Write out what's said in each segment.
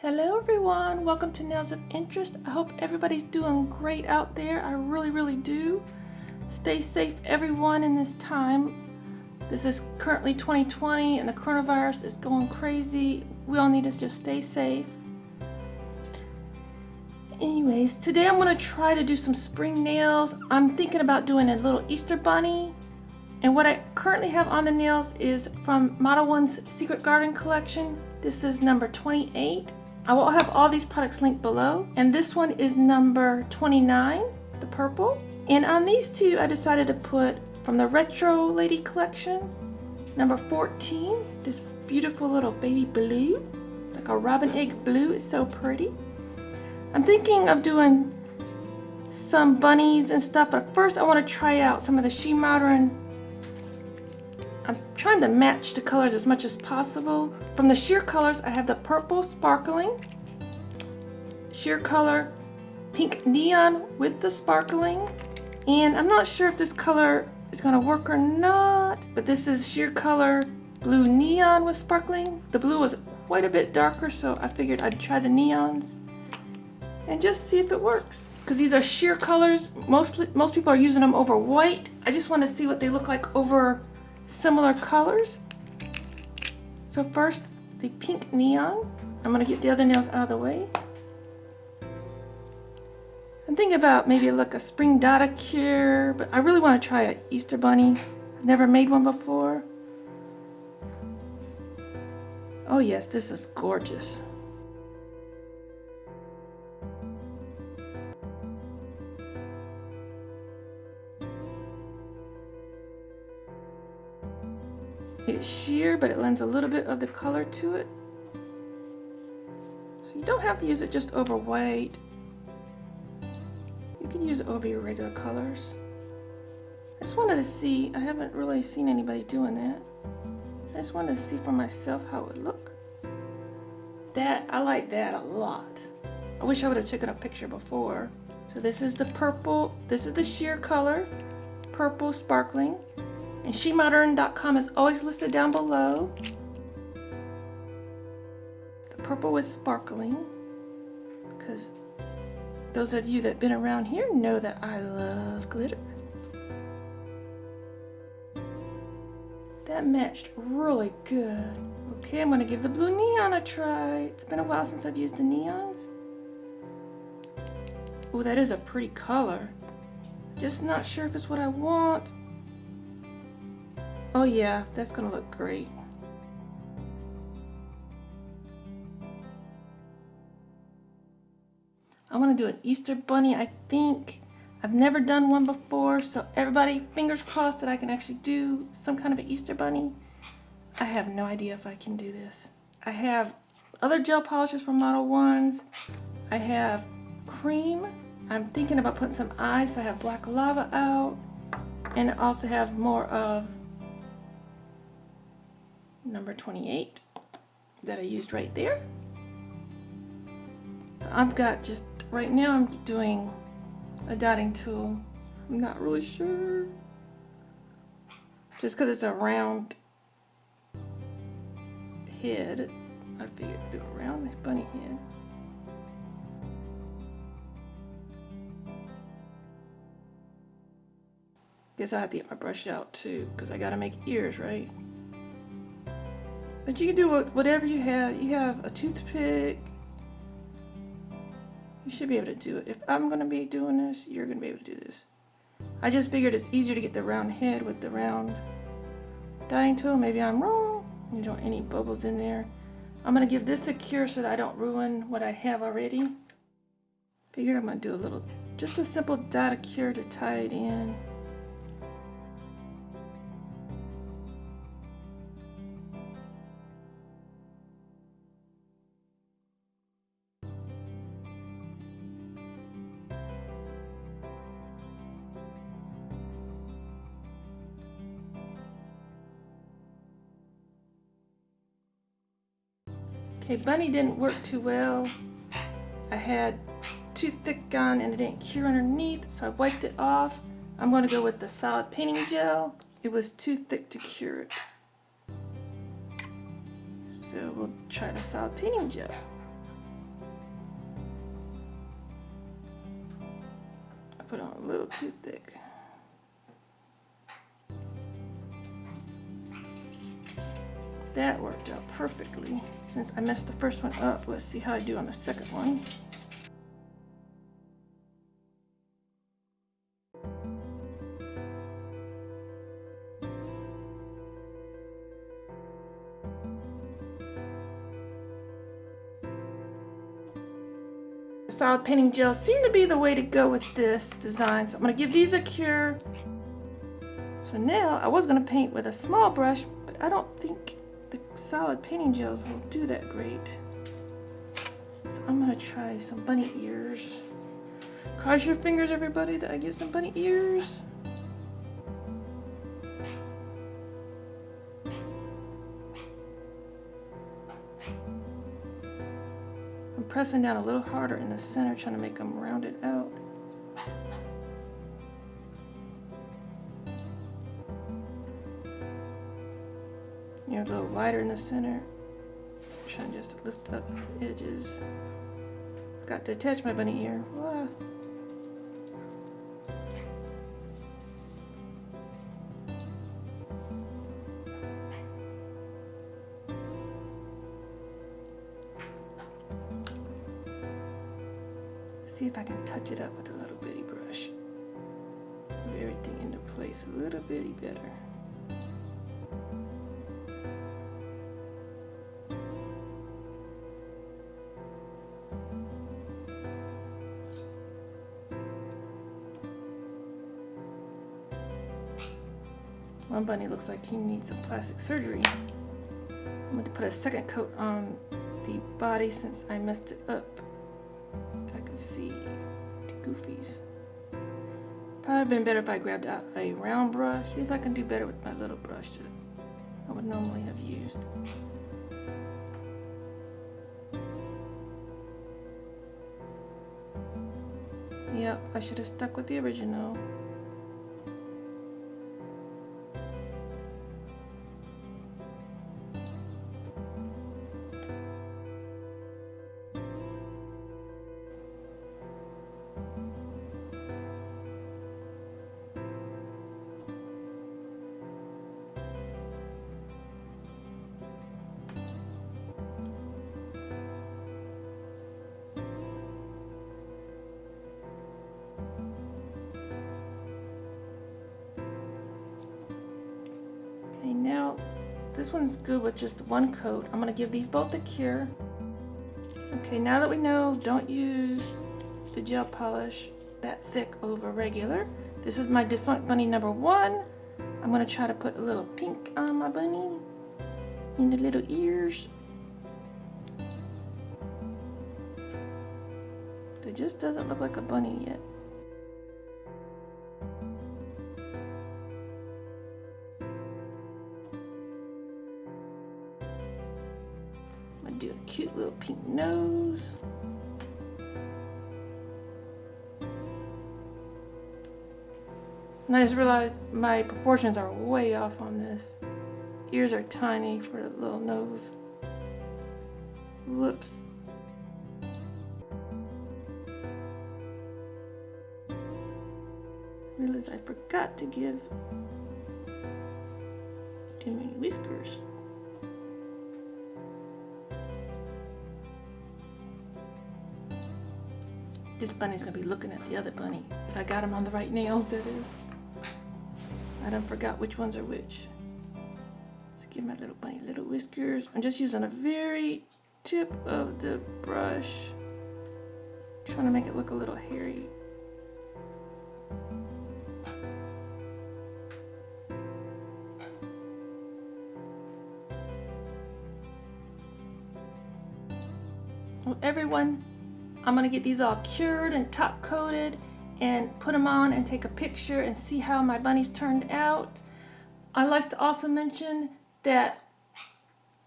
Hello everyone, welcome to Nails of Interest. I hope everybody's doing great out there. I really do. Stay safe everyone in this time. This is currently 2020 and the coronavirus is going crazy. We all need to just stay safe. Anyways, today I'm going to try to do some spring nails. I'm thinking about doing a little Easter bunny. And what I currently have on the nails is from Modleones Secret Garden collection. This is number 28. I will have all these products linked below. And this one is number 29, the purple. And on these two, I decided to put from the Retro Lady collection, number 14, this beautiful little baby blue, like a robin egg blue. It's so pretty. I'm thinking of doing some bunnies and stuff, but first I want to try out some of the SheModern. I'm trying to match the colors as much as possible. From the sheer colors, I have the purple sparkling, sheer color, pink neon with the sparkling, and I'm not sure if this color is going to work or not, but this is sheer color blue neon with sparkling. The blue was quite a bit darker, so I figured I'd try the neons and just see if it works. Because these are sheer colors, most people are using them over white. I just want to see what they look like over similar colors. So first, the pink neon. I'm going to get the other nails out of the way. I'm thinking about maybe like a spring data cure, but I really want to try an Easter bunny. I've never made one before. Oh yes, this is gorgeous. It's sheer, but it lends a little bit of the color to it. So you don't have to use it just over white. You can use it over your regular colors. I just wanted to see, I haven't really seen anybody doing that. I just wanted to see for myself how it would look. I like that a lot. I wish I would have taken a picture before. So this is the purple, this is the sheer color, purple sparkling. And SheModern.com is always listed down below. The purple was sparkling, because those of you that have been around here know that I love glitter. That matched really good. Okay, I'm going to give the blue neon a try. It's been a while since I've used the neons. Oh, that is a pretty color. Just not sure if it's what I want. Oh yeah, that's gonna look great. I want to do an Easter bunny, I think. I've never done one before, so everybody, fingers crossed that I can actually do some kind of an Easter bunny. I have no idea if I can do this. I have other gel polishes from Modleones. I have cream. I'm thinking about putting some eyes, so I have black lava out. And I also have more of number 28 that I used right there. So I've got just, right now I'm doing a dotting tool. I'm not really sure. Just because it's a round head, I figured to do a round bunny head. Guess I have to get my brush out too, because I gotta make ears, right? But you can do whatever you have. You have a toothpick. You should be able to do it. If I'm going to be doing this, you're going to be able to do this. I just figured it's easier to get the round head with the round dyeing tool. Maybe I'm wrong. You don't want any bubbles in there. I'm going to give this a cure so that I don't ruin what I have already. Figured I'm going to do a little, just a simple dot cure to tie it in. Okay, bunny didn't work too well. I had too thick gun and it didn't cure underneath, so I wiped it off. I'm going to go with the solid painting gel. It was too thick to cure it. So we'll try the solid painting gel. little too thick. That worked out perfectly. Since I messed the first one up, let's see how I do on the second one. Solid painting gels seem to be the way to go with this design, so I'm going to give these a cure. So now I was going to paint with a small brush, but I don't think the solid painting gels will do that great. So I'm going to try some bunny ears. Cross your fingers, everybody, that I get some bunny ears. I'm pressing down a little harder in the center, trying to make them rounded out. You know, a little wider in the center. I'm trying just to lift up the edges. Forgot to attach my bunny ear. Ah. See if I can touch it up with a little bitty brush. Move everything into place a little bitty better. One bunny looks like he needs some plastic surgery. I'm going to put a second coat on the body since I messed it up. I can see the goofies. Probably been better if I grabbed out a round brush. See if I can do better with my little brush that I would normally have used. Yep, I should have stuck with the original. Okay, now this one's good with just one coat. I'm going to give these both a cure. Okay, now that we know don't use the gel polish that thick over regular. This is my defunct bunny number 1. I'm going to try to put a little pink on my bunny in the little ears. It just doesn't look like a bunny yet. I'm gonna do a cute little pink nose. And I just realized my proportions are way off on this. Ears are tiny for the little nose. Whoops. Realized I forgot to give too many whiskers. This bunny's gonna be looking at the other bunny. If I got him on the right nails, that is. I done forgot which ones are which. Let's give my little bunny little whiskers. I'm just using a very tip of the brush. Trying to make it look a little hairy. Well, everyone, I'm gonna get these all cured and top coated and put them on and take a picture and see how my bunnies turned out. I'd like to also mention that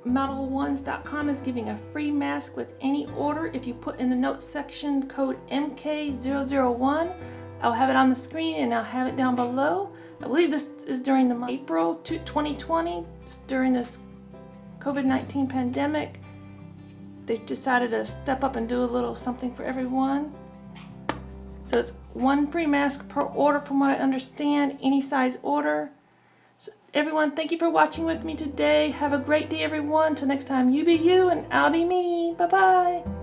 Modleones.com is giving a free mask with any order if you put in the notes section code MK001. I'll have it on the screen and I'll have it down below. I believe this is during the April 2020, during this COVID-19 pandemic. They've decided to step up and do a little something for everyone. So it's 1 free mask per order from what I understand, any size order. So everyone, thank you for watching with me today. Have a great day, everyone. Till next time, you be you and I'll be me. Bye-bye.